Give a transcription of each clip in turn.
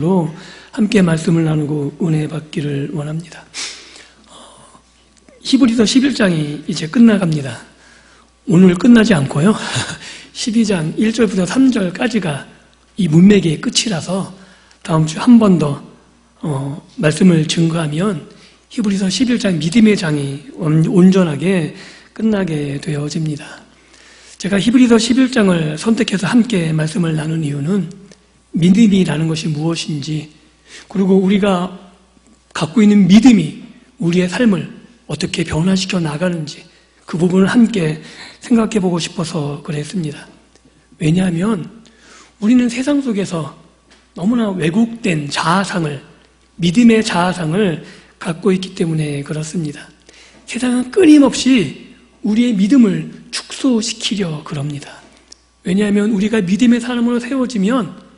로 함께 말씀을 나누고 은혜 받기를 원합니다. 히브리서 11장이 이제 끝나갑니다. 오늘 끝나지 않고요. 12장 1절부터 3절까지가 이 문맥의 끝이라서 다음 주 한 번 더 말씀을 증거하면 히브리서 11장 믿음의 장이 온전하게 끝나게 되어집니다. 제가 히브리서 11장을 선택해서 함께 말씀을 나눈 이유는 믿음이라는 것이 무엇인지, 그리고 우리가 갖고 있는 믿음이 우리의 삶을 어떻게 변화시켜 나가는지 그 부분을 함께 생각해 보고 싶어서 그랬습니다. 왜냐하면 우리는 세상 속에서 너무나 왜곡된 자아상을, 믿음의 자아상을 갖고 있기 때문에 그렇습니다. 세상은 끊임없이 우리의 믿음을 축소시키려 그럽니다. 왜냐하면 우리가 믿음의 사람으로 세워지면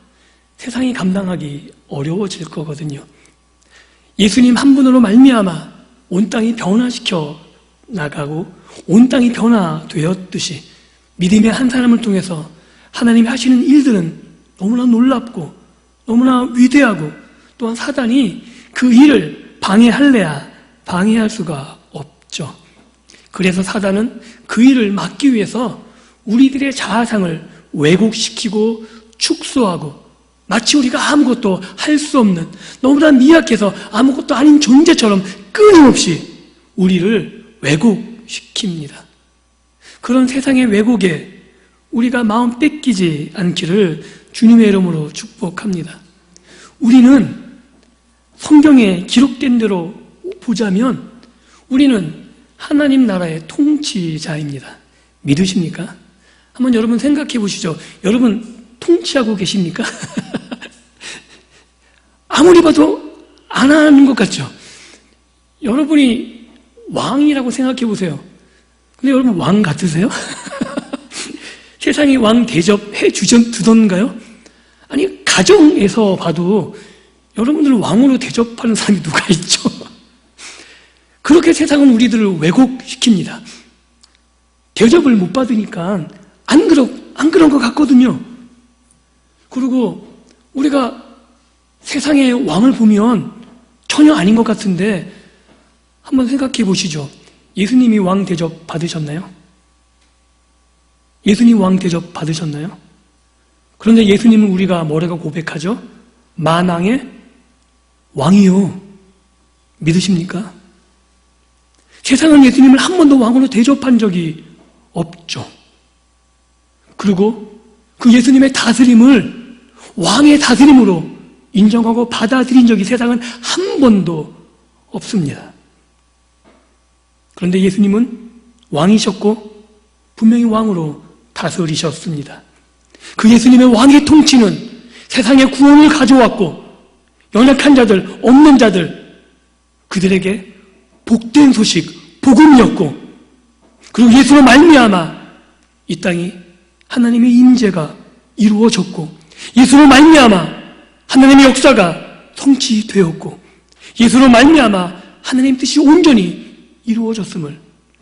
세상이 감당하기 어려워질 거거든요. 예수님 한 분으로 말미암아 온 땅이 변화시켜 나가고 온 땅이 변화되었듯이 믿음의 한 사람을 통해서 하나님이 하시는 일들은 너무나 놀랍고 너무나 위대하고, 또한 사단이 그 일을 방해할 수가 없죠. 그래서 사단은 그 일을 막기 위해서 우리들의 자아상을 왜곡시키고 축소하고, 마치 우리가 아무것도 할 수 없는, 너무나 미약해서 아무것도 아닌 존재처럼 끊임없이 우리를 왜곡시킵니다. 그런 세상의 왜곡에 우리가 마음 뺏기지 않기를 주님의 이름으로 축복합니다. 우리는 성경에 기록된 대로 보자면 우리는 하나님 나라의 통치자입니다. 믿으십니까? 한번 여러분 생각해 보시죠. 여러분 통치하고 계십니까? 아무리 봐도 안 하는 것 같죠? 여러분이 왕이라고 생각해 보세요. 근데 여러분 왕 같으세요? 세상에 왕 대접해 주던가요? 아니, 가정에서 봐도 여러분들 왕으로 대접하는 사람이 누가 있죠? 그렇게 세상은 우리들을 왜곡시킵니다. 대접을 못 받으니까 안 그런 것 같거든요. 그리고 우리가 세상의 왕을 보면 전혀 아닌 것 같은데 한번 생각해 보시죠. 예수님이 왕 대접 받으셨나요? 예수님 왕 대접 받으셨나요? 그런데 예수님은 우리가 뭐라고 고백하죠? 만왕의 왕이요. 믿으십니까? 세상은 예수님을 한 번도 왕으로 대접한 적이 없죠. 그리고 그 예수님의 다스림을 왕의 다스림으로 인정하고 받아들인 적이 세상은 한 번도 없습니다. 그런데 예수님은 왕이셨고 분명히 왕으로 다스리셨습니다. 그 예수님의 왕의 통치는 세상의 구원을 가져왔고, 연약한 자들, 없는 자들, 그들에게 복된 소식, 복음이었고, 그리고 예수로 말미암아 이 땅이 하나님의 임재가 이루어졌고, 예수로 말미암아 하나님의 역사가 성취되었고, 예수로 말미암아 하나님의 뜻이 온전히 이루어졌음을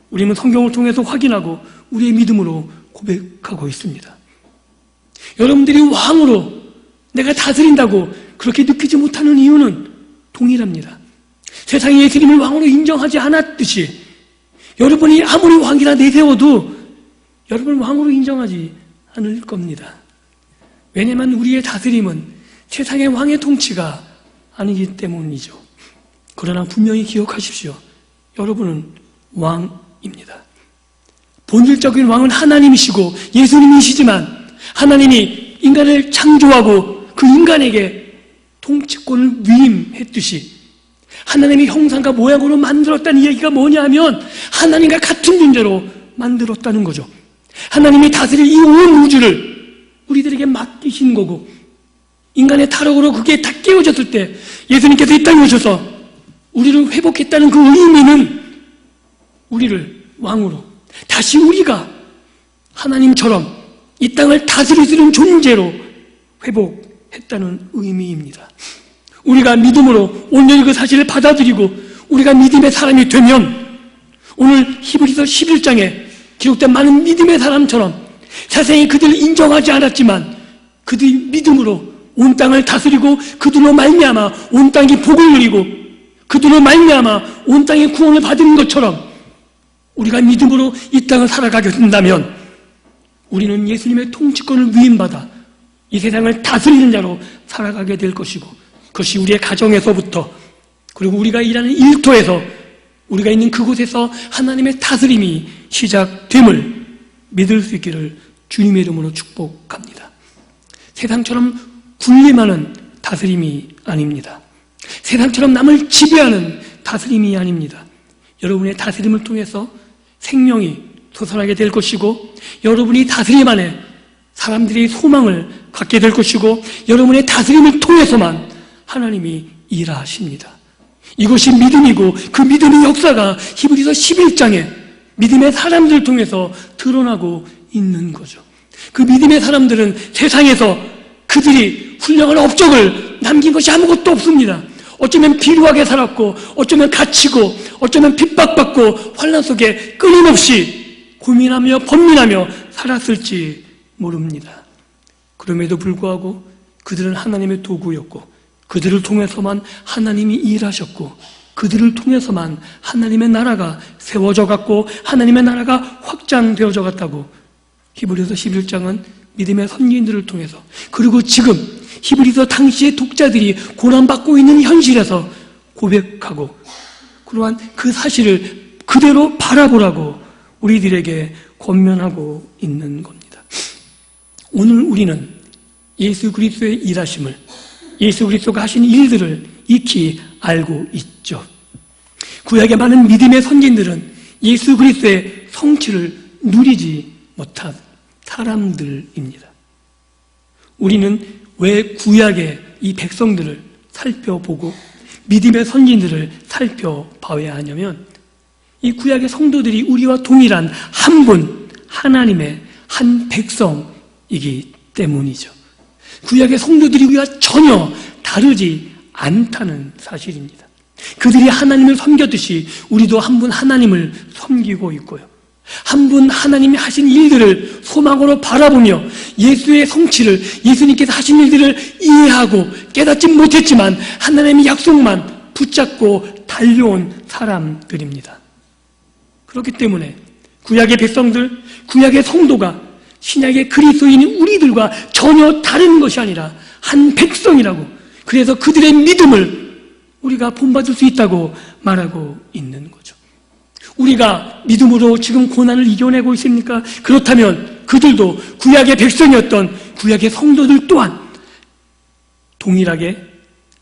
우리는 성경을 통해서 확인하고 우리의 믿음으로 고백하고 있습니다. 여러분들이 왕으로 내가 다스린다고 그렇게 느끼지 못하는 이유는 동일합니다. 세상이 예수님을 왕으로 인정하지 않았듯이 여러분이 아무리 왕이라 내세워도 여러분을 왕으로 인정하지 않을 겁니다. 왜냐하면 우리의 다스림은 세상의 왕의 통치가 아니기 때문이죠. 그러나 분명히 기억하십시오. 여러분은 왕입니다. 본질적인 왕은 하나님이시고 예수님이시지만, 하나님이 인간을 창조하고 그 인간에게 통치권을 위임했듯이 하나님의 형상과 모양으로 만들었다는 이야기가 뭐냐 하면 하나님과 같은 존재로 만들었다는 거죠. 하나님이 다스릴 이 온 우주를 우리들에게 맡기신 거고, 인간의 타락으로 그게 다 깨어졌을 때 예수님께서 이 땅에 오셔서 우리를 회복했다는 그 의미는 우리를 왕으로, 다시 우리가 하나님처럼 이 땅을 다스릴 수 있는 존재로 회복했다는 의미입니다. 우리가 믿음으로 온전히 그 사실을 받아들이고 우리가 믿음의 사람이 되면 오늘 히브리서 11장에 기록된 많은 믿음의 사람처럼 세상이 그들을 인정하지 않았지만 그들이 믿음으로 온 땅을 다스리고 그들로 말미암아 온 땅이 복을 누리고 그들로 말미암아 온 땅의 구원을 받은 것처럼 우리가 믿음으로 이 땅을 살아가게 된다면 우리는 예수님의 통치권을 위임받아 이 세상을 다스리는 자로 살아가게 될 것이고 그것이 우리의 가정에서부터 그리고 우리가 일하는 일터에서 우리가 있는 그곳에서 하나님의 다스림이 시작됨을 믿을 수 있기를 주님의 이름으로 축복합니다. 세상처럼 군림하는 다스림이 아닙니다. 세상처럼 남을 지배하는 다스림이 아닙니다. 여러분의 다스림을 통해서 생명이 솟아나게 될 것이고 여러분이 다스림 안에 사람들이 소망을 갖게 될 것이고 여러분의 다스림을 통해서만 하나님이 일하십니다. 이것이 믿음이고 그 믿음의 역사가 히브리서 11장에 믿음의 사람들을 통해서 드러나고 있는 거죠. 그 믿음의 사람들은 세상에서 그들이 훌륭한 업적을 남긴 것이 아무것도 없습니다. 어쩌면 비루하게 살았고 어쩌면 갇히고 어쩌면 핍박받고 환난 속에 끊임없이 고민하며 번민하며 살았을지 모릅니다. 그럼에도 불구하고 그들은 하나님의 도구였고 그들을 통해서만 하나님이 일하셨고 그들을 통해서만 하나님의 나라가 세워져 갔고 하나님의 나라가 확장되어져 갔다고 히브리서 11장은 믿음의 선지인들을 통해서 그리고 지금 히브리서 당시의 독자들이 고난받고 있는 현실에서 고백하고 그러한 그 사실을 그대로 바라보라고 우리들에게 권면하고 있는 겁니다. 오늘 우리는 예수 그리스도의 일하심을 예수 그리스도가 하신 일들을 익히 알고 있죠. 구약의 많은 믿음의 선진들은 예수 그리스도의 성취를 누리지 못한 사람들입니다. 우리는 왜 구약의 이 백성들을 살펴보고 믿음의 선진들을 살펴봐야 하냐면 이 구약의 성도들이 우리와 동일한 한 분 하나님의 한 백성이기 때문이죠. 구약의 성도들이 우리와 전혀 다르지 않다는 사실입니다. 그들이 하나님을 섬겼듯이 우리도 한 분 하나님을 섬기고 있고요. 한 분 하나님이 하신 일들을 소망으로 바라보며 예수의 성취를 예수님께서 하신 일들을 이해하고 깨닫지 못했지만 하나님의 약속만 붙잡고 달려온 사람들입니다. 그렇기 때문에 구약의 백성들, 구약의 성도가 신약의 그리스도인인 우리들과 전혀 다른 것이 아니라 한 백성이라고 그래서 그들의 믿음을 우리가 본받을 수 있다고 말하고 있는 거죠. 우리가 믿음으로 지금 고난을 이겨내고 있습니까? 그렇다면 그들도 구약의 백성이었던 구약의 성도들 또한 동일하게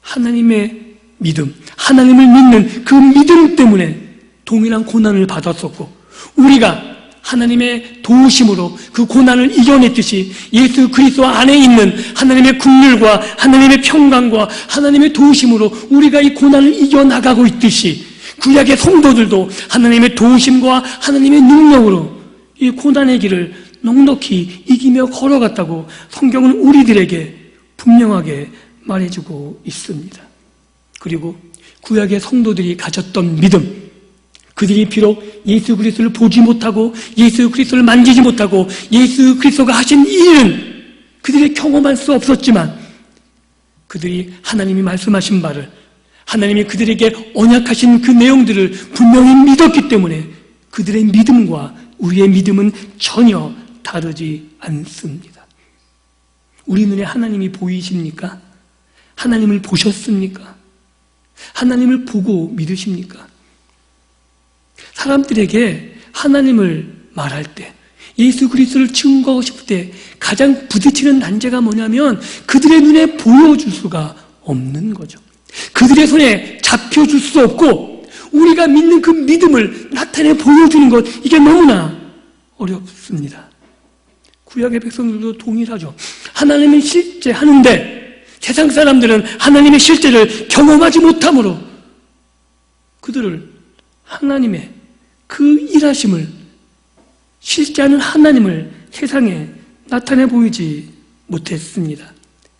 하나님의 믿음, 하나님을 믿는 그 믿음 때문에 동일한 고난을 받았었고 우리가 하나님의 도우심으로 그 고난을 이겨냈듯이 예수 그리스도 안에 있는 하나님의 긍휼과 하나님의 평강과 하나님의 도우심으로 우리가 이 고난을 이겨나가고 있듯이 구약의 성도들도 하나님의 도우심과 하나님의 능력으로 이 고난의 길을 넉넉히 이기며 걸어갔다고 성경은 우리들에게 분명하게 말해주고 있습니다. 그리고 구약의 성도들이 가졌던 믿음, 그들이 비록 예수 그리스도를 보지 못하고 예수 그리스도를 만지지 못하고 예수 그리스도가 하신 일은 그들이 경험할 수 없었지만 그들이 하나님이 말씀하신 바를 하나님이 그들에게 언약하신 그 내용들을 분명히 믿었기 때문에 그들의 믿음과 우리의 믿음은 전혀 다르지 않습니다. 우리 눈에 하나님이 보이십니까? 하나님을 보셨습니까? 하나님을 보고 믿으십니까? 사람들에게 하나님을 말할 때 예수 그리스도를 증거하고 싶을 때 가장 부딪히는 난제가 뭐냐면 그들의 눈에 보여줄 수가 없는 거죠. 그들의 손에 잡혀줄 수 없고 우리가 믿는 그 믿음을 나타내 보여주는 것 이게 너무나 어렵습니다. 구약의 백성들도 동일하죠. 하나님은 실제 하는데 세상 사람들은 하나님의 실제를 경험하지 못하므로 그들을 하나님의 그 일하심을 실제하는 하나님을 세상에 나타내 보이지 못했습니다.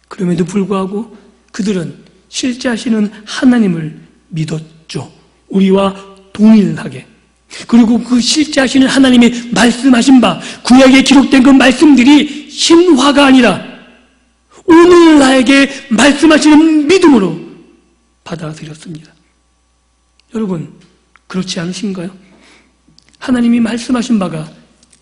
그럼에도 불구하고 그들은 실제하시는 하나님을 믿었죠. 우리와 동일하게. 그리고 그 실제하시는 하나님이 말씀하신 바 구약에 기록된 그 말씀들이 신화가 아니라 오늘 나에게 말씀하시는 믿음으로 받아들였습니다. 여러분, 그렇지 않으신가요? 하나님이 말씀하신 바가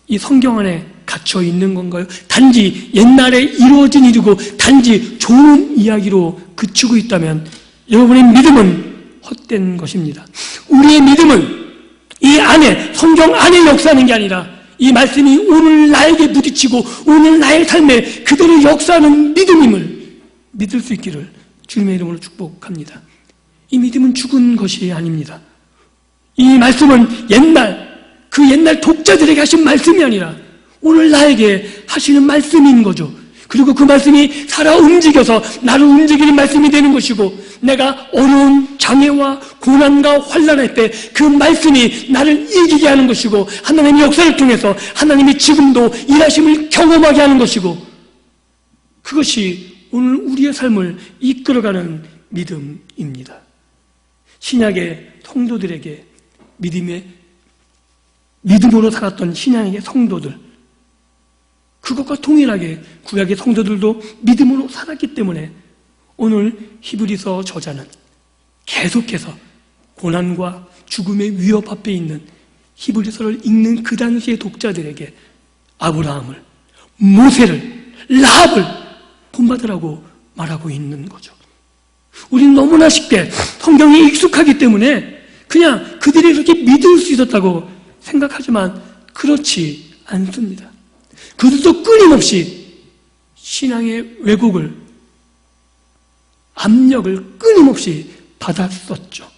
이 성경 안에 갇혀 있는 건가요? 단지 옛날에 이루어진 일이고 단지 좋은 이야기로 그치고 있다면 여러분의 믿음은 헛된 것입니다. 우리의 믿음은 이 안에, 성경 안에 역사하는 게 아니라 이 말씀이 오늘 나에게 부딪히고 오늘 나의 삶에 그대로 역사하는 믿음임을 믿을 수 있기를 주님의 이름으로 축복합니다. 이 믿음은 죽은 것이 아닙니다. 이 말씀은 그 옛날 독자들에게 하신 말씀이 아니라 오늘 나에게 하시는 말씀인 거죠. 그리고 그 말씀이 살아 움직여서 나를 움직이는 말씀이 되는 것이고, 내가 어려운 장애와 고난과 환난할 때 그 말씀이 나를 이기게 하는 것이고, 하나님의 역사를 통해서 하나님이 지금도 일하심을 경험하게 하는 것이고, 그것이 오늘 우리의 삶을 이끌어가는 믿음입니다. 신약의 성도들에게 믿음으로 살았던 신약의 성도들, 그것과 동일하게 구약의 성도들도 믿음으로 살았기 때문에 오늘 히브리서 저자는 계속해서 고난과 죽음의 위협 앞에 있는 히브리서를 읽는 그 당시의 독자들에게 아브라함을, 모세를, 라합을 본받으라고 말하고 있는 거죠. 우리는 너무나 쉽게 성경이 익숙하기 때문에 그냥 그들이 그렇게 믿을 수 있었다고 생각하지만 그렇지 않습니다. 그들도 끊임없이 신앙의 왜곡을, 압력을 끊임없이 받았었죠.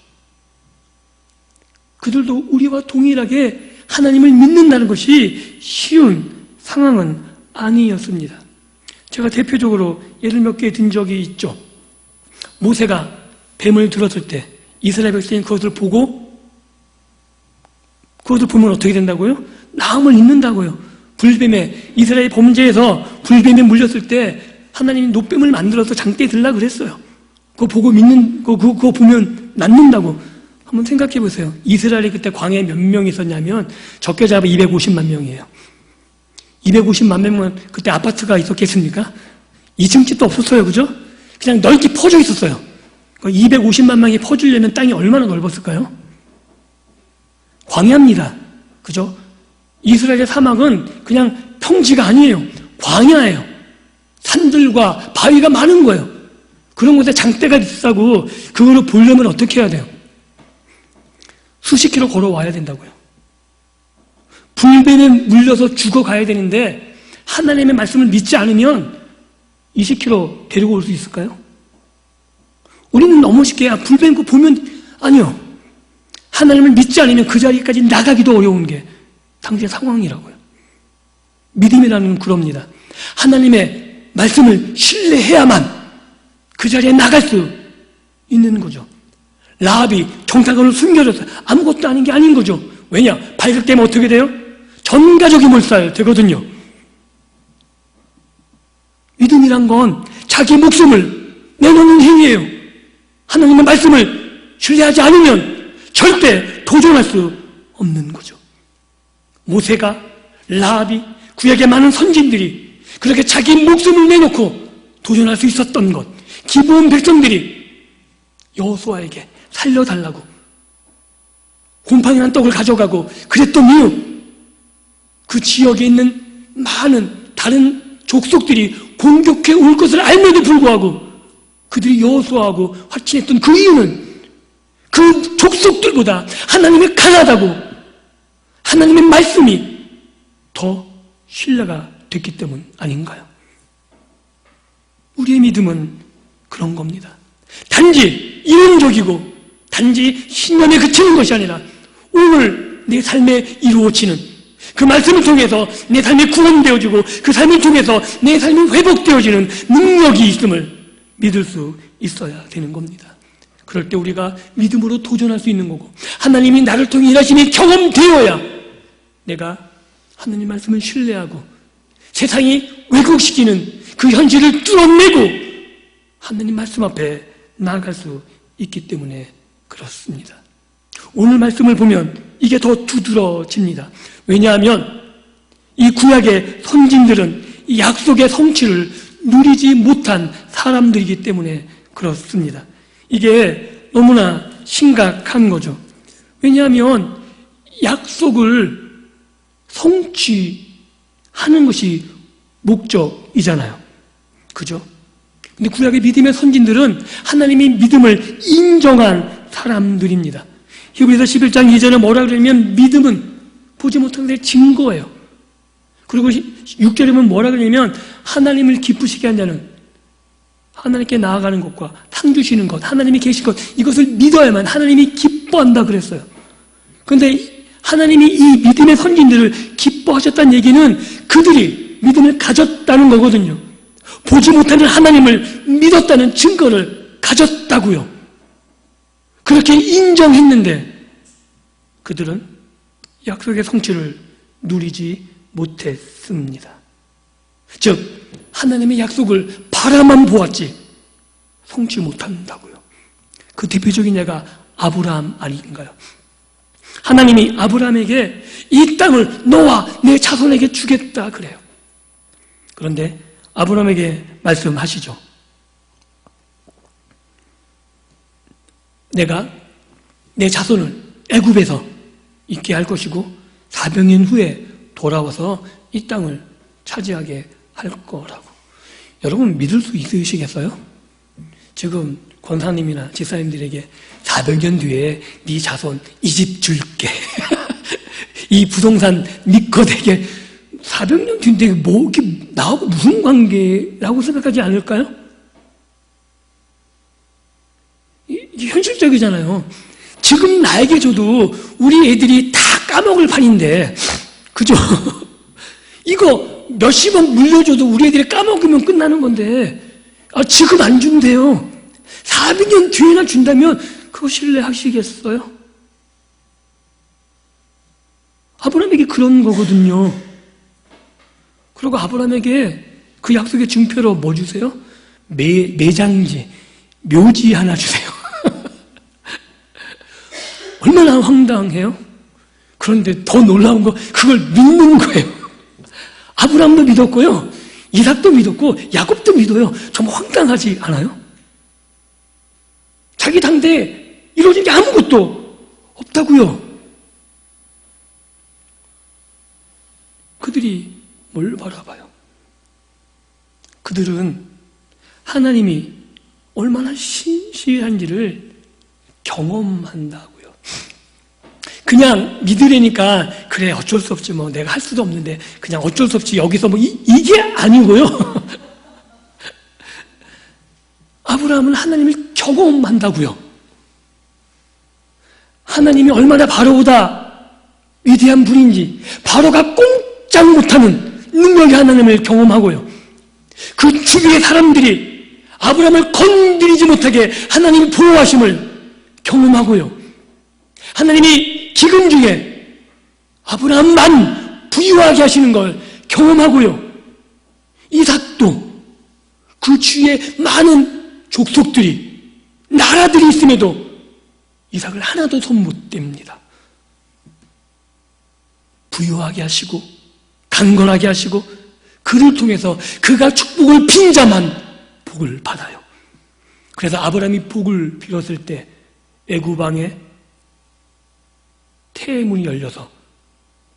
그들도 우리와 동일하게 하나님을 믿는다는 것이 쉬운 상황은 아니었습니다. 제가 대표적으로 예를 몇 개 든 적이 있죠. 모세가 뱀을 들었을 때 이스라엘 백성이 그것을 보면 어떻게 된다고요? 나음을 잊는다고요. 이스라엘 범죄에서 불뱀에 물렸을 때 하나님이 노뱀을 만들어서 장대에 들라 그랬어요. 그거 보면 낫는다고. 한번 생각해 보세요. 이스라엘이 그때 광야에 몇 명이 있었냐면 적게 잡아 250만 명이에요. 250만 명은 그때 아파트가 있었겠습니까? 2층 집도 없었어요. 그죠? 그냥 넓게 퍼져 있었어요. 250만 명이 퍼지려면 땅이 얼마나 넓었을까요? 광야입니다. 그죠? 이스라엘의 사막은 그냥 평지가 아니에요. 광야예요. 산들과 바위가 많은 거예요. 그런 곳에 장대가 비싸고 그거를 보려면 어떻게 해야 돼요? 수십 킬로 걸어와야 된다고요. 불뱀에 물려서 죽어가야 되는데 하나님의 말씀을 믿지 않으면 20킬로 데리고 올 수 있을까요? 우리는 너무 쉽게 불뱀 거 보면 아니요. 하나님을 믿지 않으면 그 자리까지 나가기도 어려운 게 당시의 상황이라고요. 믿음이라는 건 그럽니다. 하나님의 말씀을 신뢰해야만 그 자리에 나갈 수 있는 거죠. 라합이 정탐꾼을 숨겨줬어요. 아무것도 아닌 게 아닌 거죠. 왜냐? 발각되면 어떻게 돼요? 전 가족이 몰살되거든요. 믿음이란 건 자기 목숨을 내놓는 행위예요. 하나님의 말씀을 신뢰하지 않으면 절대 도전할 수 없는 거죠. 모세가, 라합이, 구약의 많은 선진들이 그렇게 자기 목숨을 내놓고 도전할 수 있었던 것, 기브온 백성들이 여호수아에게 살려달라고 곰팡이난 떡을 가져가고 그랬던 이유, 그 지역에 있는 많은 다른 족속들이 공격해 올 것을 알면도 불구하고 그들이 여호수아하고 확신했던 그 이유는 그 족속들보다 하나님이 강하다고, 하나님의 말씀이 더 신뢰가 됐기 때문 아닌가요? 우리의 믿음은 그런 겁니다. 단지 이론적이고 단지 신념에 그치는 것이 아니라 오늘 내 삶에 이루어지는 그 말씀을 통해서 내 삶이 구원되어지고 그 삶을 통해서 내 삶이 회복되어지는 능력이 있음을 믿을 수 있어야 되는 겁니다. 그럴 때 우리가 믿음으로 도전할 수 있는 거고, 하나님이 나를 통해 일하심이 경험되어야 내가 하나님 말씀을 신뢰하고 세상이 왜곡시키는 그 현실을 뚫어내고 하나님 말씀 앞에 나아갈 수 있기 때문에 그렇습니다. 오늘 말씀을 보면 이게 더 두드러집니다. 왜냐하면 이 구약의 선진들은 이 약속의 성취를 누리지 못한 사람들이기 때문에 그렇습니다. 이게 너무나 심각한 거죠. 왜냐하면 약속을 성취하는 것이 목적이잖아요. 그죠? 근데 구약의 믿음의 선진들은 하나님의 믿음을 인정한 사람들입니다. 히브리서 11장 2절에 뭐라 그러냐면 믿음은 보지 못한 것의 증거예요. 그리고 6절에 뭐라 그러냐면 하나님을 기쁘시게 한 자는 하나님께 나아가는 것과 상 주시는 것, 하나님이 계신 것, 이것을 믿어야만 하나님이 기뻐한다 그랬어요. 그런데 하나님이 이 믿음의 선진들을 기뻐하셨다는 얘기는 그들이 믿음을 가졌다는 거거든요. 보지 못하는 하나님을 믿었다는 증거를 가졌다고요. 그렇게 인정했는데 그들은 약속의 성취를 누리지 못했습니다. 즉 하나님의 약속을 바라만 보았지 성취 못한다고요. 그 대표적인 예가 아브라함 아닌가요? 하나님이 아브라함에게 이 땅을 너와 내 자손에게 주겠다 그래요. 그런데 아브라함에게 말씀하시죠. 내가 내 자손을 애굽에서 있게 할 것이고 400년 후에 돌아와서 이 땅을 차지하게 할 거라고. 여러분 믿을 수 있으시겠어요? 지금 권사님이나 지사님들에게 400년 뒤에 네 자손 이 집 줄게 이 부동산 네 거 되게 400년 뒤인데 뭐 이게 나하고 무슨 관계라고 생각하지 않을까요? 이게 현실적이잖아요. 지금 나에게 줘도 우리 애들이 다 까먹을 판인데 그죠? 이거 몇십억 물려줘도 우리 애들이 까먹으면 끝나는 건데 지금 안 준대요. 400년 뒤에나 준다면 그거 신뢰하시겠어요? 아브라함에게 그런 거거든요. 그리고 아브라함에게 그 약속의 증표로 뭐 주세요? 매장지, 묘지 하나 주세요. 얼마나 황당해요? 그런데 더 놀라운 거 그걸 믿는 거예요. 아브라함도 믿었고요. 이삭도 믿었고 야곱도 믿어요. 정말 황당하지 않아요? 자기 당대에 이루어진 게 아무것도 없다고요. 그들이 뭘 바라봐요? 그들은 하나님이 얼마나 신실한지를 경험한다고요. 그냥 믿으려니까 그래 어쩔 수 없지 뭐 내가 할 수도 없는데 그냥 어쩔 수 없지 여기서 뭐 이게 아니고요. 아브라함은 하나님을 경험한다고요. 하나님이 얼마나 바로보다 위대한 분인지 바로가 꼼짝 못하는 능력의 하나님을 경험하고요. 그 주위의 사람들이 아브라함을 건드리지 못하게 하나님이 보호하심을 경험하고요. 하나님이 기근 중에 아브라함만 부유하게 하시는 걸 경험하고요. 이삭도 그 주위에 많은 족속들이 나라들이 있음에도 이삭을 하나도 손 못 댑니다. 부유하게 하시고 강건하게 하시고 그를 통해서 그가 축복을 빈 자만 복을 받아요. 그래서 아브라함이 복을 빌었을 때 애굽 왕의 태문이 열려서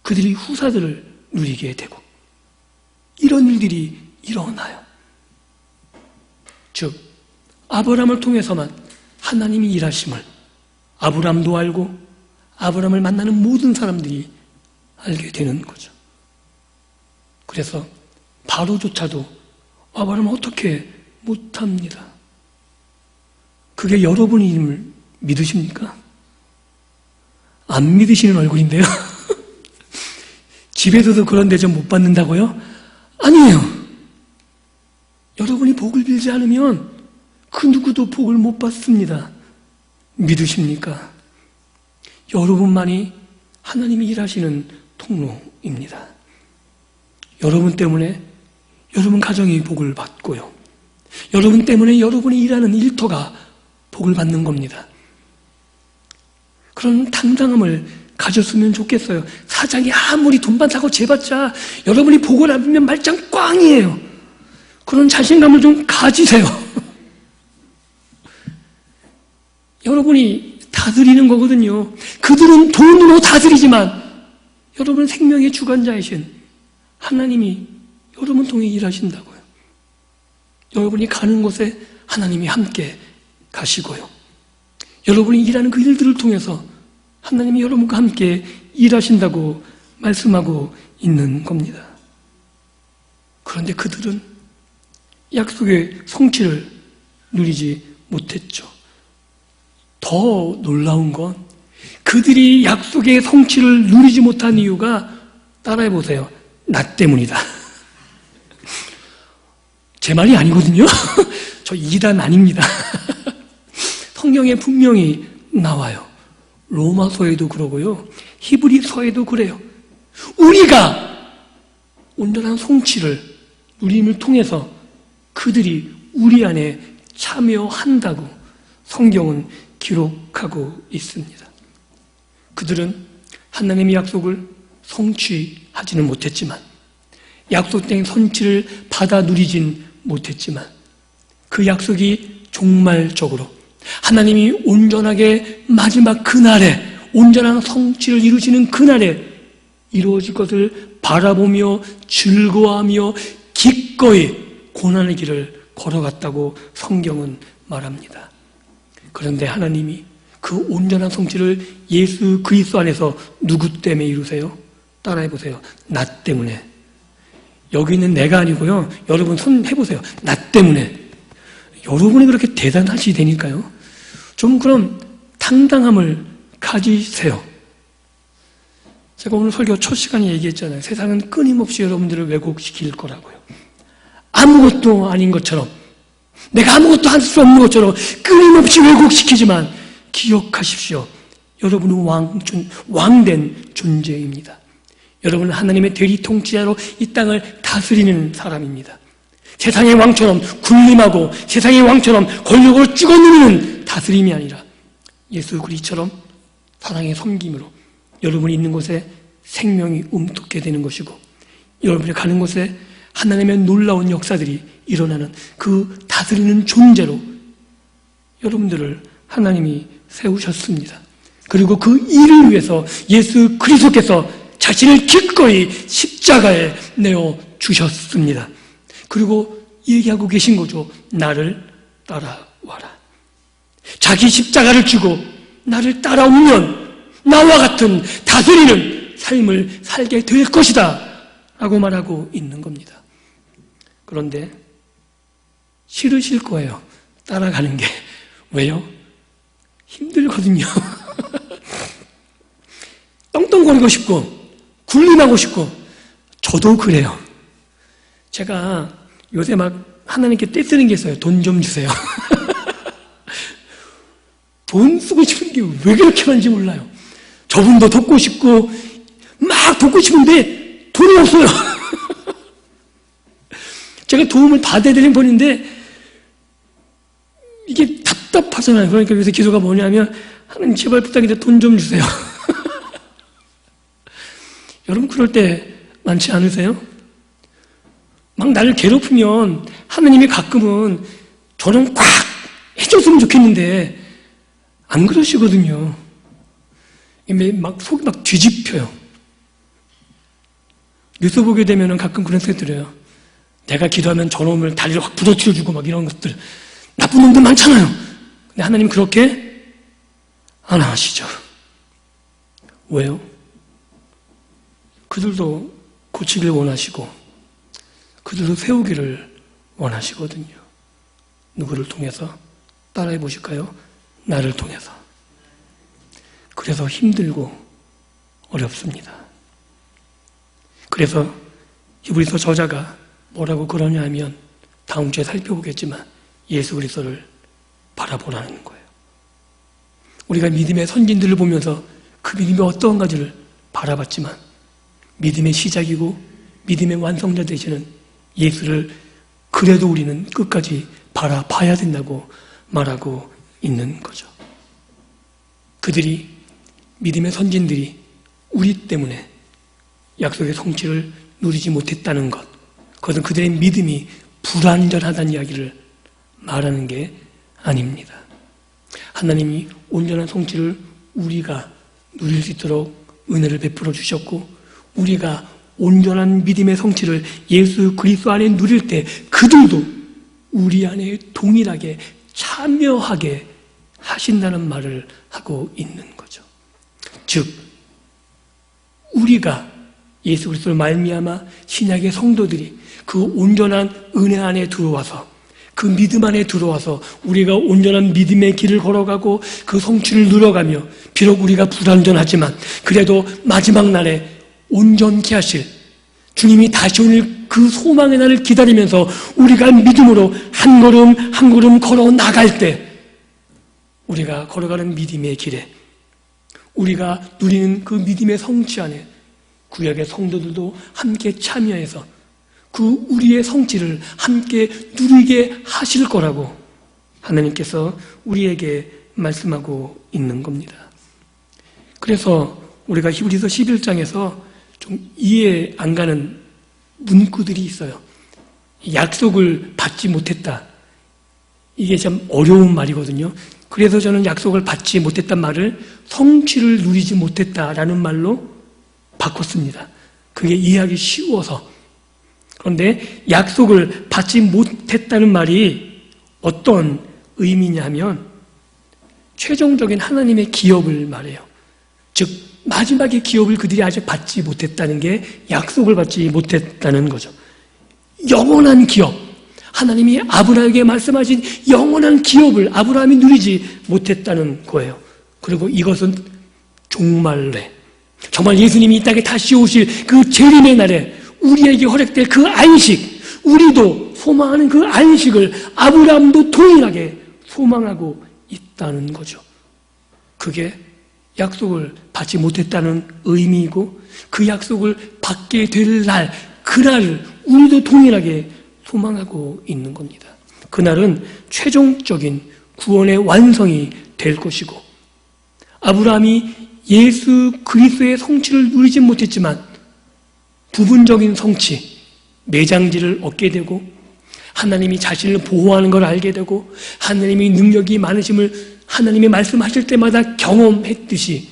그들이 후사들을 누리게 되고 이런 일들이 일어나요. 즉 아브라함을 통해서만 하나님이 일하심을 아브라함도 알고 아브라함을 만나는 모든 사람들이 알게 되는 거죠. 그래서 바로조차도 아브라함을 어떻게 못합니다. 그게 여러분이 믿으십니까? 안 믿으시는 얼굴인데요. 집에서도 그런 대접 못 받는다고요? 아니에요. 여러분이 복을 빌지 않으면 그 누구도 복을 못 받습니다. 믿으십니까? 여러분만이 하나님이 일하시는 통로입니다. 여러분 때문에 여러분 가정이 복을 받고요. 여러분 때문에 여러분이 일하는 일터가 복을 받는 겁니다. 그런 당당함을 가졌으면 좋겠어요. 사장이 아무리 돈 많다고 재봤자 여러분이 복을 안 빌면 말짱 꽝이에요. 그런 자신감을 좀 가지세요. 여러분이 다스리는 거거든요. 그들은 돈으로 다스리지만 여러분 생명의 주관자이신 하나님이 여러분 통해 일하신다고요. 여러분이 가는 곳에 하나님이 함께 가시고요. 여러분이 일하는 그 일들을 통해서 하나님이 여러분과 함께 일하신다고 말씀하고 있는 겁니다. 그런데 그들은 약속의 성취를 누리지 못했죠. 더 놀라운 건 그들이 약속의 성취를 누리지 못한 이유가 따라해보세요. 나 때문이다. 제 말이 아니거든요. 저 이단 아닙니다. 성경에 분명히 나와요. 로마서에도 그러고요. 히브리서에도 그래요. 우리가 온전한 성취를 누림을 통해서 그들이 우리 안에 참여한다고 성경은 기록하고 있습니다. 그들은 하나님의 약속을 성취하지는 못했지만 약속된 성취를 받아 누리진 못했지만 그 약속이 종말적으로 하나님이 온전하게 마지막 그날에 온전한 성취를 이루시는 그날에 이루어질 것을 바라보며 즐거워하며 기꺼이 고난의 길을 걸어갔다고 성경은 말합니다. 그런데 하나님이 그 온전한 성취를 예수 그리스도 안에서 누구 때문에 이루세요? 따라해보세요. 나 때문에. 여기 있는 내가 아니고요. 여러분 손 해보세요. 나 때문에. 여러분이 그렇게 대단하시다니까요. 좀 그런 당당함을 가지세요. 제가 오늘 설교 첫 시간에 얘기했잖아요. 세상은 끊임없이 여러분들을 왜곡시킬 거라고요. 아무것도 아닌 것처럼, 내가 아무것도 할 수 없는 것처럼 끊임없이 왜곡시키지만 기억하십시오. 여러분은 왕된 존재입니다. 여러분은 하나님의 대리 통치자로 이 땅을 다스리는 사람입니다. 세상의 왕처럼 군림하고 세상의 왕처럼 권력으로 찍어 누르는 다스림이 아니라 예수 그리스도처럼 사랑의 섬김으로 여러분이 있는 곳에 생명이 움트게 되는 것이고 여러분이 가는 곳에 하나님의 놀라운 역사들이 일어나는 그 다스리는 존재로 여러분들을 하나님이 세우셨습니다. 그리고 그 일을 위해서 예수 그리스도께서 자신을 기꺼이 십자가에 내어 주셨습니다. 그리고 얘기하고 계신 거죠. 나를 따라와라. 자기 십자가를 쥐고 나를 따라오면 나와 같은 다스리는 삶을 살게 될 것이다 라고 말하고 있는 겁니다. 그런데 싫으실 거예요. 따라가는 게. 왜요? 힘들거든요. 떵떵거리고 싶고 군림하고 싶고 저도 그래요. 제가 요새 막 하나님께 떼쓰는 게 있어요. 돈 좀 주세요. 돈 쓰고 싶은 게 왜 그렇게 많은지 몰라요. 저분도 돕고 싶고 막 돕고 싶은데 돈이 없어요. 제가 도움을 받아야 되는 분인데 이게 답답하잖아요. 그러니까 요새 기도가 뭐냐면 하나님 제발 부탁인데 돈 좀 주세요. 여러분 그럴 때 많지 않으세요? 막 나를 괴롭히면 하나님이 가끔은 저는 꽉 해줬으면 좋겠는데 안 그러시거든요. 막 속이 막 뒤집혀요. 뉴스 보게 되면 가끔 그런 생각 들어요. 내가 기도하면 저놈을 다리를 확 부러뜨려주고 막 이런 것들. 나쁜 놈들 많잖아요. 근데 하나님 그렇게 안 하시죠. 왜요? 그들도 고치길 원하시고 그들도 세우기를 원하시거든요. 누구를 통해서? 따라해 보실까요? 나를 통해서. 그래서 힘들고 어렵습니다. 그래서 히브리서 저자가 뭐라고 그러냐 하면 다음 주에 살펴보겠지만 예수 그리스도를 바라보라는 거예요. 우리가 믿음의 선진들을 보면서 그 믿음이 어떠한 가지를 바라봤지만 믿음의 시작이고 믿음의 완성자 되시는 예수를 그래도 우리는 끝까지 바라봐야 된다고 말하고 있는 거죠. 그들이 믿음의 선진들이 우리 때문에 약속의 성취를 누리지 못했다는 것, 그것은 그들의 믿음이 불완전하다는 이야기를 말하는 게 아닙니다. 하나님이 온전한 성취를 우리가 누릴 수 있도록 은혜를 베풀어 주셨고, 우리가 온전한 믿음의 성취를 예수 그리스도 안에 누릴 때 그들도 우리 안에 동일하게 참여하게 하신다는 말을 하고 있는 거죠. 즉, 우리가 예수 그리스도를 말미암아 신약의 성도들이 그 온전한 은혜 안에 들어와서, 그 믿음 안에 들어와서 우리가 온전한 믿음의 길을 걸어가고 그 성취를 누려가며, 비록 우리가 불완전하지만 그래도 마지막 날에 온전케 하실 주님이 다시 오실 그 소망의 날을 기다리면서 우리가 믿음으로 한 걸음 한 걸음 걸어 나갈 때, 우리가 걸어가는 믿음의 길에, 우리가 누리는 그 믿음의 성취 안에 구약의 성도들도 함께 참여해서 그 우리의 성취를 함께 누리게 하실 거라고 하나님께서 우리에게 말씀하고 있는 겁니다. 그래서 우리가 히브리서 11장에서 좀 이해 안 가는 문구들이 있어요. 약속을 받지 못했다. 이게 참 어려운 말이거든요. 그래서 저는 약속을 받지 못했단 말을 성취를 누리지 못했다라는 말로 바꿨습니다. 그게 이해하기 쉬워서. 그런데 약속을 받지 못했다는 말이 어떤 의미냐 하면 최종적인 하나님의 기업을 말해요. 즉 마지막의 기업을 그들이 아직 받지 못했다는 게 약속을 받지 못했다는 거죠. 영원한 기업, 하나님이 아브라함에게 말씀하신 영원한 기업을 아브라함이 누리지 못했다는 거예요. 그리고 이것은 종말래, 정말 예수님이 이 땅에 다시 오실 그 재림의 날에 우리에게 허락될 그 안식, 우리도 소망하는 그 안식을 아브라함도 동일하게 소망하고 있다는 거죠. 그게 약속을 받지 못했다는 의미이고, 그 약속을 받게 될 날, 그날을 우리도 동일하게 소망하고 있는 겁니다. 그날은 최종적인 구원의 완성이 될 것이고, 아브라함이 예수 그리스도의 성취를 누리지 못했지만 부분적인 성취, 매장지를 얻게 되고, 하나님이 자신을 보호하는 걸 알게 되고, 하나님이 능력이 많으심을 하나님이 말씀하실 때마다 경험했듯이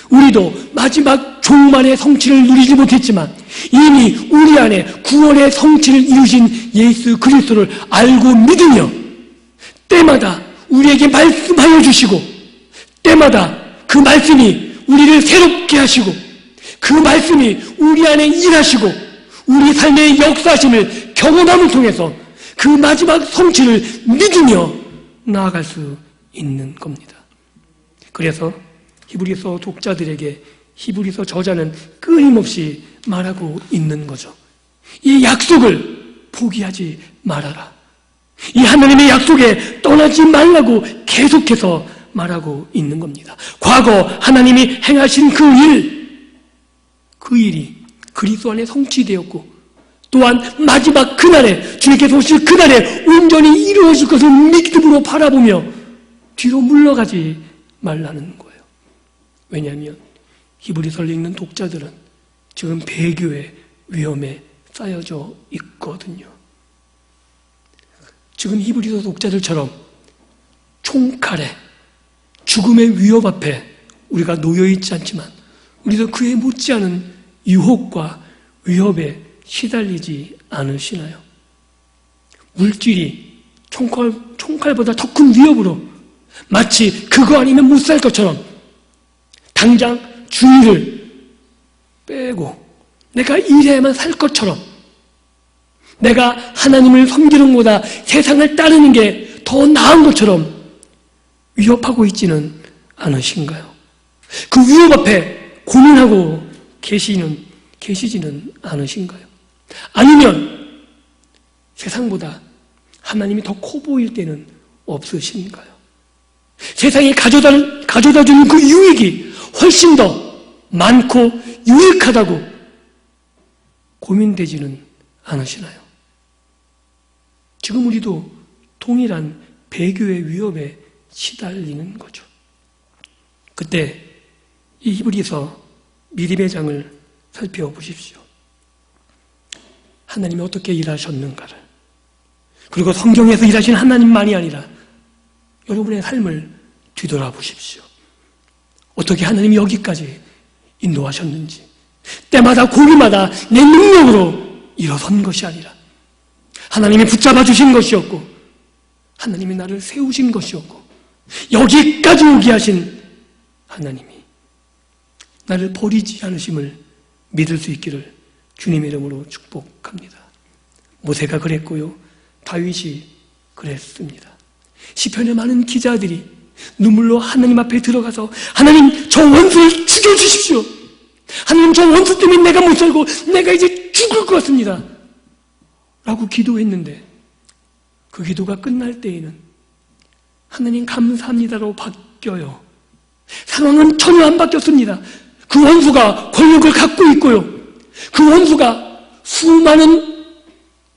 우리도 마지막 종말의 성취를 누리지 못했지만 이미 우리 안에 구원의 성취를 이루신 예수 그리스도를 알고 믿으며 때마다 우리에게 말씀하여 주시고, 때마다 그 말씀이 우리를 새롭게 하시고, 그 말씀이 우리 안에 일하시고 우리 삶의 역사심을 경험함을 통해서 그 마지막 성취를 믿으며 나아갈 수 있는 겁니다. 그래서 히브리서 독자들에게 히브리서 저자는 끊임없이 말하고 있는 거죠. 이 약속을 포기하지 말아라. 이 하나님의 약속에 떠나지 말라고 계속해서 말하고 있는 겁니다. 과거 하나님이 행하신 그 일이 그리스도 안에 성취되었고, 또한 마지막 그날에 주님께서 오실 그날에 온전히 이루어질 것을 믿음으로 바라보며 뒤로 물러가지 말라는 거예요. 왜냐하면 히브리서를 읽는 독자들은 지금 배교의 위험에 쌓여져 있거든요. 지금 히브리서 독자들처럼 총칼에 죽음의 위협 앞에 우리가 놓여있지 않지만 우리도 그에 못지않은 유혹과 위협에 시달리지 않으시나요? 물질이 총칼보다 더 큰 위협으로 마치 그거 아니면 못 살 것처럼 당장 주의를 빼고 내가 이래야만 살 것처럼, 내가 하나님을 섬기는 것보다 세상을 따르는 게 더 나은 것처럼 위협하고 있지는 않으신가요? 그 위협 앞에 고민하고 계시지는 않으신가요? 아니면 세상보다 하나님이 더 커 보일 때는 없으신가요? 세상이 가져다 주는 그 유익이 훨씬 더 많고 유익하다고 고민되지는 않으시나요? 지금 우리도 동일한 배교의 위협에 시달리는 거죠. 그때 이 히브리서 믿음의 장을 살펴보십시오. 하나님이 어떻게 일하셨는가를, 그리고 성경에서 일하시는 하나님만이 아니라 여러분의 삶을 뒤돌아보십시오. 어떻게 하나님이 여기까지 인도하셨는지, 때마다 고비마다 내 능력으로 일어선 것이 아니라 하나님이 붙잡아 주신 것이었고 하나님이 나를 세우신 것이었고 여기까지 오게 하신 하나님이 나를 버리지 않으심을 믿을 수 있기를 주님의 이름으로 축복합니다. 모세가 그랬고요, 다윗이 그랬습니다. 시편의 많은 기자들이 눈물로 하나님 앞에 들어가서 하나님, 저 원수를 죽여주십시오. 하나님, 저 원수 때문에 내가 못 살고 내가 이제 죽을 것 같습니다 라고 기도했는데, 그 기도가 끝날 때에는 하나님 감사합니다로 바뀌어요. 상황은 전혀 안 바뀌었습니다. 그 원수가 권력을 갖고 있고요, 그 원수가 수많은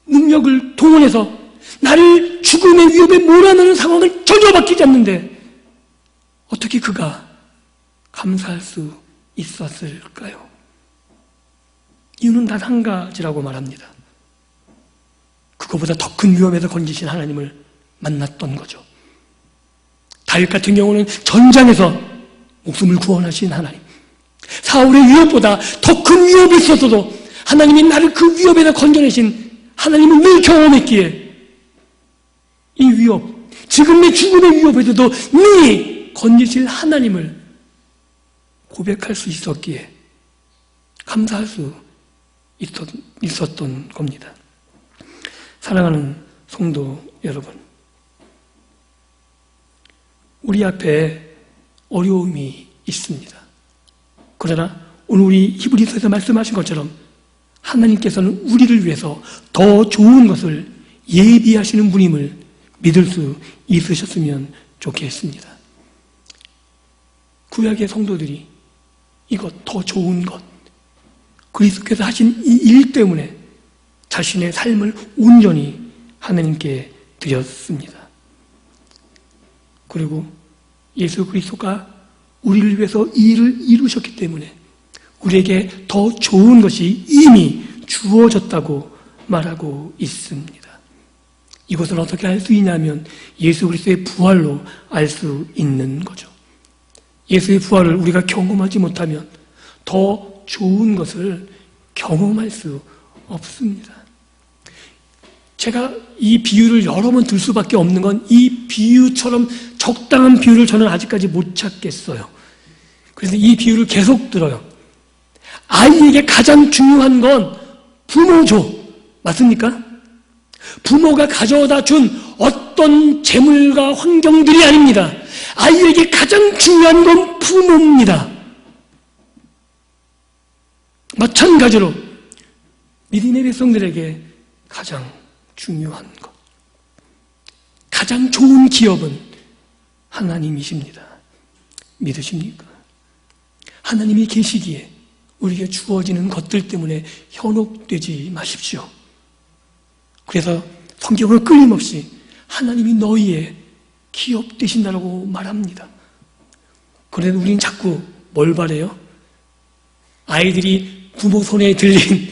능력을 동원해서 나를 죽음의 위협에 몰아넣는 상황은 전혀 바뀌지 않는데 어떻게 그가 감사할 수 있었을까요? 이유는 단 한 가지라고 말합니다. 그거보다 더 큰 위험에서 건지신 하나님을 만났던 거죠. 다윗 같은 경우는 전장에서 목숨을 구원하신 하나님, 사울의 위협보다 더 큰 위협이 있었어도 하나님이 나를 그 위협에서 건져내신 하나님을 늘 경험했기에 이 위협, 지금 내 죽음의 위협에서도 늘 건지실 하나님을 고백할 수 있었기에 감사할 수 있었던 겁니다. 사랑하는 성도 여러분, 우리 앞에 어려움이 있습니다. 그러나 오늘 우리 히브리서에서 말씀하신 것처럼 하나님께서는 우리를 위해서 더 좋은 것을 예비하시는 분임을 믿을 수 있으셨으면 좋겠습니다. 구약의 성도들이 이것, 더 좋은 것, 그리스도께서 하신 이 일 때문에 자신의 삶을 온전히 하나님께 드렸습니다. 그리고 예수 그리스도가 우리를 위해서 이 일을 이루셨기 때문에 우리에게 더 좋은 것이 이미 주어졌다고 말하고 있습니다. 이것을 어떻게 알 수 있냐면 예수 그리스도의 부활로 알 수 있는 거죠. 예수의 부활을 우리가 경험하지 못하면 더 좋은 것을 경험할 수 없습니다. 제가 이 비유를 여러 번 들 수밖에 없는 건 이 비유처럼 적당한 비유를 저는 아직까지 못 찾겠어요. 그래서 이 비유를 계속 들어요. 아이에게 가장 중요한 건 부모죠. 맞습니까? 부모가 가져다 준 어떤 재물과 환경들이 아닙니다. 아이에게 가장 중요한 건 부모입니다. 마찬가지로 믿음의 백성들에게 가장 중요한 것, 가장 좋은 기업은 하나님이십니다. 믿으십니까? 하나님이 계시기에 우리에게 주어지는 것들 때문에 현혹되지 마십시오. 그래서 성경은 끊임없이 하나님이 너희의 기업 되신다고 말합니다. 그런데 우리는 자꾸 뭘 바래요? 아이들이 부모 손에 들린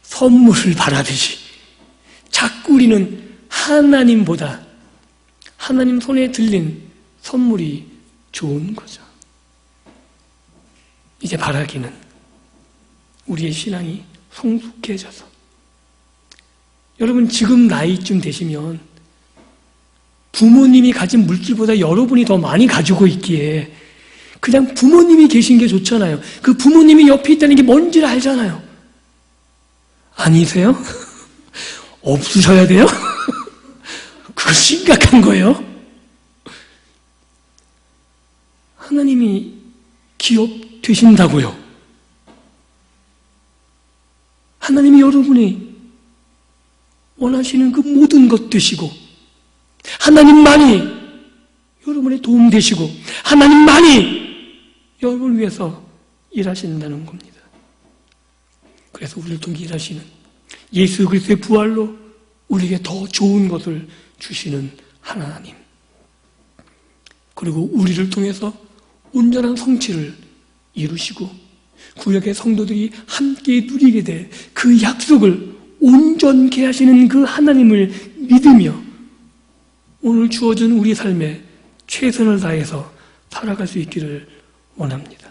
선물을 바라듯이 자꾸 우리는 하나님보다 하나님 손에 들린 선물이 좋은 거죠. 이제 바라기는 우리의 신앙이 성숙해져서, 여러분 지금 나이쯤 되시면 부모님이 가진 물질보다 여러분이 더 많이 가지고 있기에 그냥 부모님이 계신 게 좋잖아요. 그 부모님이 옆에 있다는 게 뭔지를 알잖아요. 아니세요? 없으셔야 돼요? 그거 심각한 거예요. 하나님이 기업 되신다고요. 하나님이 여러분이 원하시는 그 모든 것 되시고, 하나님만이 여러분의 도움 되시고, 하나님만이 여러분을 위해서 일하신다는 겁니다. 그래서 우리를 통해 일하시는 예수 그리스도의 부활로 우리에게 더 좋은 것을 주시는 하나님, 그리고 우리를 통해서 온전한 성취를 이루시고 구약의 성도들이 함께 누리게 될 그 약속을 온전케 하시는 그 하나님을 믿으며 오늘 주어진 우리 삶에 최선을 다해서 살아갈 수 있기를 원합니다.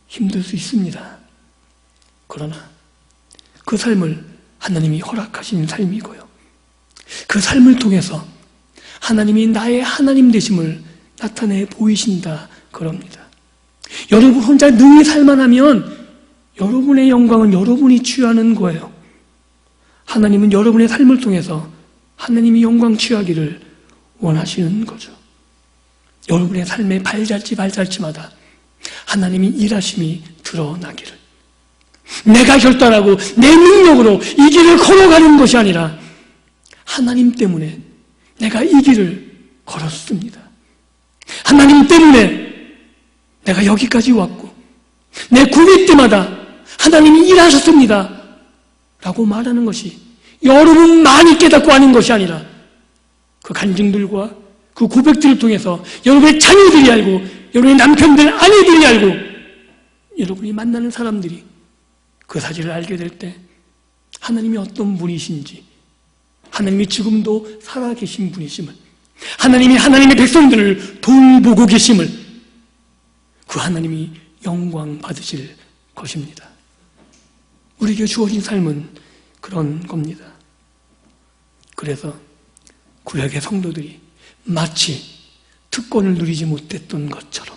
힘들 수 있습니다. 그러나 그 삶을 하나님이 허락하신 삶이고요. 그 삶을 통해서 하나님이 나의 하나님 되심을 나타내 보이신다 그럽니다. 여러분 혼자 능히 살만하면 여러분의 영광은 여러분이 취하는 거예요. 하나님은 여러분의 삶을 통해서 하나님이 영광 취하기를 원하시는 거죠. 여러분의 삶의 발자취마다 하나님이 일하심이 드러나기를. 내가 결단하고 내 능력으로 이 길을 걸어가는 것이 아니라 하나님 때문에 내가 이 길을 걸었습니다. 하나님 때문에 내가 여기까지 왔고 내 고비 때마다 하나님이 일하셨습니다 라고 말하는 것이 여러분만이 깨닫고 하는 것이 아니라 그 간증들과 그 고백들을 통해서 여러분의 자녀들이 알고 여러분의 남편들, 아내들이 알고 여러분이 만나는 사람들이 그 사실을 알게 될 때 하나님이 어떤 분이신지, 하나님이 지금도 살아계신 분이심을, 하나님이 하나님의 백성들을 돌보고 계심을, 그 하나님이 영광 받으실 것입니다. 우리에게 주어진 삶은 그런 겁니다. 그래서 구약의 성도들이 마치 특권을 누리지 못했던 것처럼,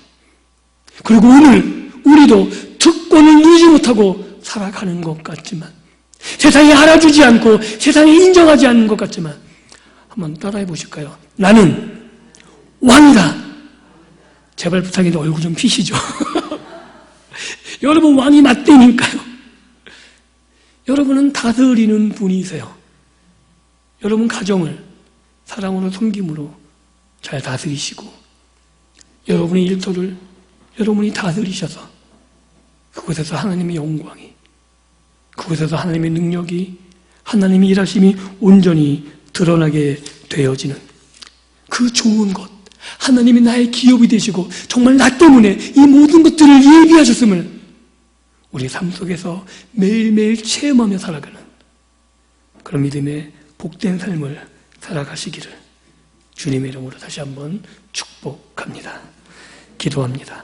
그리고 오늘 우리도 특권을 누리지 못하고 살아가는 것 같지만, 세상이 알아주지 않고 세상이 인정하지 않는 것 같지만, 한번 따라해 보실까요? 나는 왕이다. 제발 부탁인데 얼굴 좀 피시죠. 여러분 왕이 맞대니까요. 여러분은 다스리는 분이세요. 여러분 가정을 사랑으로 섬김으로 잘 다스리시고, 여러분의 일터를 여러분이 다스리셔서 그곳에서 하나님의 영광이, 그곳에서 하나님의 능력이, 하나님의 일하심이 온전히 드러나게 되어지는 그 좋은 것, 하나님이 나의 기업이 되시고 정말 나 때문에 이 모든 것들을 예비하셨음을 우리 삶 속에서 매일매일 체험하며 살아가는 그런 믿음의 복된 삶을 살아가시기를 주님의 이름으로 다시 한번 축복합니다. 기도합니다.